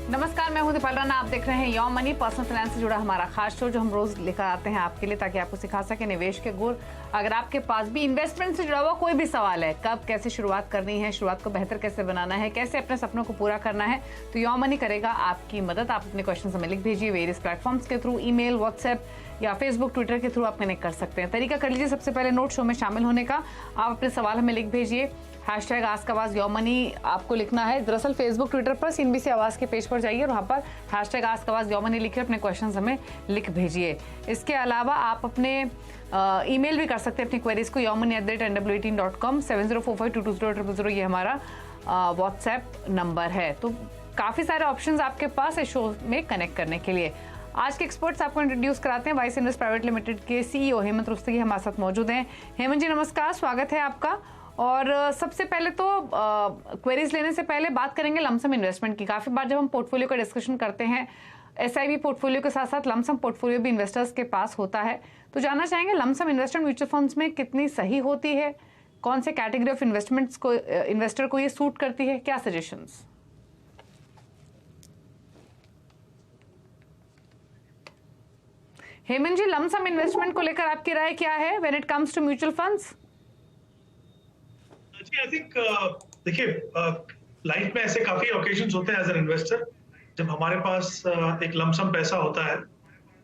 नमस्कार, मैं हूं दीपाल राणा। आप देख रहे हैं योर मनी, पर्सनल फाइनेंस से जुड़ा हमारा खास शो जो हम रोज लेकर आते हैं आपके लिए, ताकि आपको सिखा सके निवेश के गुर। अगर आपके पास भी इन्वेस्टमेंट से जुड़ा हुआ कोई भी सवाल है, कब कैसे शुरुआत करनी है, शुरुआत को बेहतर कैसे बनाना है, कैसे अपने सपनों को पूरा करना है, तो योर मनी करेगा आपकी मदद। आप अपने क्वेश्चन हमें लिख भेजिए वेरियस प्लेटफॉर्म्स के थ्रू, ईमेल, व्हाट्सएप या फेसबुक, ट्विटर के थ्रू आप कनेक्ट कर सकते हैं। तरीका कर लीजिए सबसे पहले नोट शो में शामिल होने का। आप अपने सवाल हमें लिख भेजिए, हैशटैग आस्क आवाज योर मनी आपको लिखना है। दरअसल फेसबुक, ट्विटर पर सीएनबीसी आवाज के पेज पर जाइए और वहाँ पर हैशटैग आस्क आवाज योर मनी लिखकर अपने क्वेश्चंस हमें लिख भेजिए। इसके अलावा आप अपने ईमेल भी कर सकते हैं अपनी क्वेरीज को yourmoney@nw18.com। 7045220000 ये हमारा व्हाट्सएप नंबर है। तो काफ़ी सारे ऑप्शंस आपके पास है शो में कनेक्ट करने के लिए। आज के एक्सपर्ट्स आपको इंट्रोड्यूस कराते हैं। वाइस इन्वेस्ट प्राइवेट लिमिटेड के सीईओ हेमंत रुस्तगी हमारे साथ मौजूद हैं। हेमंत जी नमस्कार, स्वागत है आपका। और सबसे पहले तो क्वेरीज लेने से पहले बात करेंगे लमसम इन्वेस्टमेंट की। काफ़ी बार जब हम पोर्टफोलियो का डिस्कशन करते हैं, एसआईवी पोर्टफोलियो के साथ साथ लमसम पोर्टफोलियो भी इन्वेस्टर्स के पास होता है, तो जानना चाहेंगे लमसम इन्वेस्टमेंट म्यूचुअल फंड्स में कितनी सही होती है, कौन से कैटेगरी ऑफ इन्वेस्टमेंट्स को इन्वेस्टर को ये सूट करती है, क्या suggestions? Hemant ji, lump sum investment को लेकर आपकी राय क्या है when it comes to mutual funds? I think देखिए, लाइफ में ऐसे काफी ओकेजन्स होते हैं एज एन इन्वेस्टर जब हमारे पास एक लमसम पैसा होता है।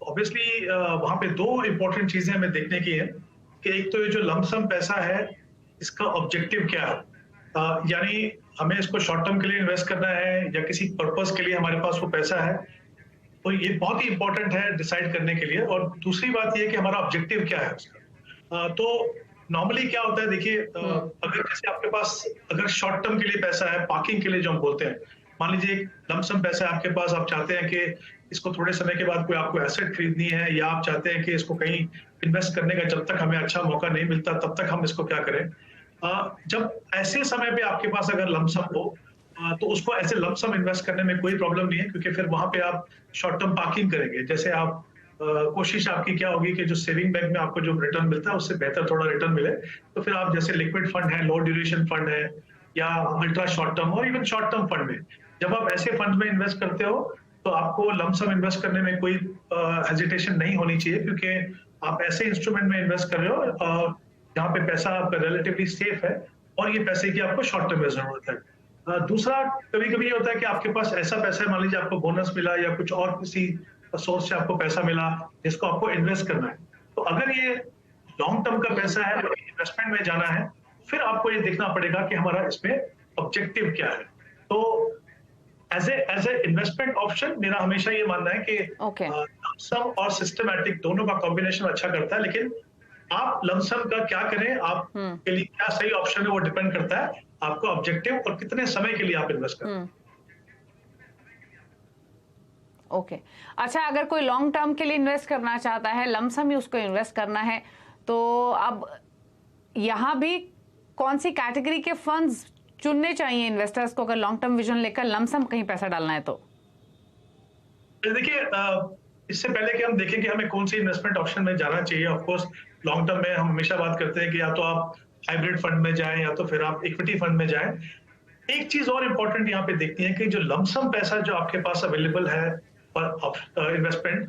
ऑब्वियसली वहां पे दो इंपॉर्टेंट चीजें हमें देखने की है कि एक तो ये जो लमसम पैसा है इसका ऑब्जेक्टिव क्या है, यानी हमें इसको शॉर्ट टर्म के लिए इन्वेस्ट करना है या किसी पर्पस के लिए हमारे पास वो पैसा है, तो ये बहुत ही इंपॉर्टेंट है डिसाइड करने के लिए। और दूसरी बात ये कि हमारा ऑब्जेक्टिव क्या है उसका। तो नॉर्मली क्या होता है, देखिए अगर जैसे आपके पास अगर शॉर्ट टर्म के लिए पैसा है, पार्किंग के लिए जो हम बोलते हैं, मान लीजिए एक लमसम पैसा है आपके पास, आप चाहते हैं कि इसको थोड़े समय के बाद कोई आपको एसेट खरीदनी है या आप चाहते हैं कि इसको कहीं इन्वेस्ट करने का जब तक हमें अच्छा मौका नहीं मिलता तब तक हम इसको क्या करें। जब ऐसे समय पे आपके पास अगर लमसम हो तो उसको ऐसे लमसम इन्वेस्ट करने में कोई प्रॉब्लम नहीं है, क्योंकि फिर वहां पे आप शॉर्ट टर्म पार्किंग करेंगे। जैसे आप कोशिश आपकी क्या होगी कि जो सेविंग बैंक में आपको जो रिटर्न मिलता है उससे बेहतर थोड़ा रिटर्न मिले, तो फिर आप जैसे लिक्विड फंड है, लो ड्यूरेशन फंड है या अल्ट्रा शॉर्ट टर्म और इवन शॉर्ट टर्म फंड में जब आप ऐसे फंड में इन्वेस्ट करते हो तो आपको लमसम इन्वेस्ट करने में कोई हेजिटेशन नहीं होनी चाहिए, क्योंकि आप ऐसे इंस्ट्रूमेंट में इन्वेस्ट कर रहे हो जहाँ पे पैसा आपका रिलेटिवली सेफ है और ये पैसे की आपको शॉर्ट टर्म में जरूरत है। दूसरा, कभी कभी ये होता है कि आपके पास ऐसा पैसा है, मान लीजिए आपको बोनस मिला या कुछ और किसी सोर्स से आपको पैसा मिला जिसको आपको इन्वेस्ट करना है, तो अगर ये लॉन्ग टर्म का पैसा है, इन्वेस्टमेंट में जाना है, फिर आपको ये देखना पड़ेगा कि हमारा इसमें ऑब्जेक्टिव क्या है। तो एज ए इन्वेस्टमेंट ऑप्शन मेरा हमेशा ये मानना है कि लमसम और सिस्टमैटिक दोनों का कॉम्बिनेशन अच्छा करता है, लेकिन आप लमसम का क्या करें, आप के लिए क्या सही ऑप्शन है वो डिपेंड करता है आपको ऑब्जेक्टिव और कितने समय के लिए आप इन्वेस्ट करें। ओके अच्छा, अगर कोई लॉन्ग टर्म के लिए इन्वेस्ट करना चाहता है, लमसम ही उसको इन्वेस्ट करना है, तो अब यहाँ भी कौन सी कैटेगरी के फंड्स चुनने चाहिए इन्वेस्टर्स को अगर लॉन्ग टर्म विजन लेकर लमसम कहीं पैसा डालना है? तो देखिए, इससे पहले कि हम देखें कि हमें कौन सी इन्वेस्टमेंट ऑप्शन में जाना चाहिए, ऑफ कोर्स लॉन्ग टर्म में हम हमेशा बात करते हैं कि या तो आप हाइब्रिड फंड में जाएं या तो फिर आप इक्विटी फंड में जाएं। एक चीज और इम्पोर्टेंट यहाँ पे देखनी है कि जो लमसम पैसा जो आपके पास अवेलेबल है पर इन्वेस्टमेंट,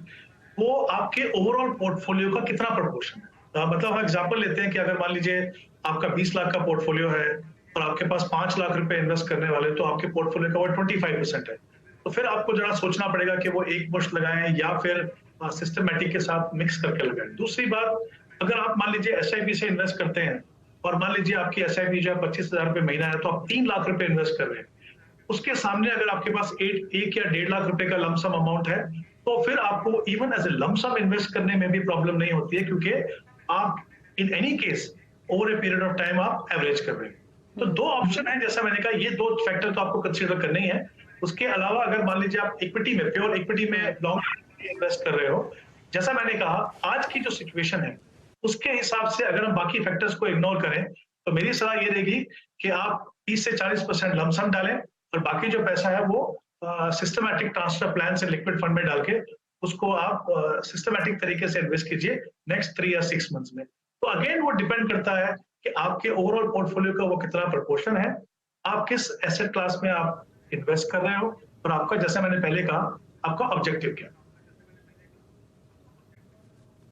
वो आपके ओवरऑल पोर्टफोलियो का कितना प्रोपोर्शन है। मतलब हम एग्जांपल लेते हैं कि अगर मान लीजिए आपका 20 लाख का पोर्टफोलियो है और आपके पास 5 लाख रुपए इन्वेस्ट करने वाले, तो आपके पोर्टफोलियो का वो 25% है। तो फिर आपको जरा सोचना पड़ेगा कि वो एक मुश्त लगाएं या फिर सिस्टमैटिक के साथ मिक्स करके लगाएं। दूसरी बात, अगर आप मान लीजिए एसआईपी से इन्वेस्ट करते हैं और मान लीजिए आपकी एसआईपी जो है 25,000 रुपए महीना है, तो आप 3 लाख रुपए इन्वेस्ट कर रहे हैं, उसके सामने अगर आपके पास 1 या 1.5 लाख रुपए का लमसम अमाउंट है, तो फिर आपको even as a lump sum invest करने में भी प्रॉब्लम नहीं होती है, क्योंकि आप in any case over a period of time आप एवरेज कर रहे हैं। तो दो ऑप्शन है, जैसा मैंने कहा, ये दो फैक्टर तो आपको कंसीडर करने ही है। उसके अलावा अगर मान लीजिए आप इक्विटी में, प्योर इक्विटी में लॉन्ग इन्वेस्ट कर रहे हो, जैसा मैंने कहा आज की जो सिचुएशन है उसके हिसाब से अगर हम बाकी फैक्टर्स को इग्नोर करें, तो मेरी सलाह ये रहेगी कि आप 30 से 40% लमसम डालें और बाकी जो पैसा है वो सिस्टमैटिक ट्रांसफर प्लान से लिक्विड फंड में डाल के उसको आप सिस्टमैटिक तरीके से इन्वेस्ट कीजिए नेक्स्ट 3 या 6 मंथ्स में। तो अगेन वो डिपेंड करता है कि आपके ओवरऑल पोर्टफोलियो का वो कितना प्रोपोर्शन है, आप किस एसेट क्लास में आप इन्वेस्ट कर रहे हो और आपका, जैसे मैंने पहले कहा, आपका ऑब्जेक्टिव क्या है।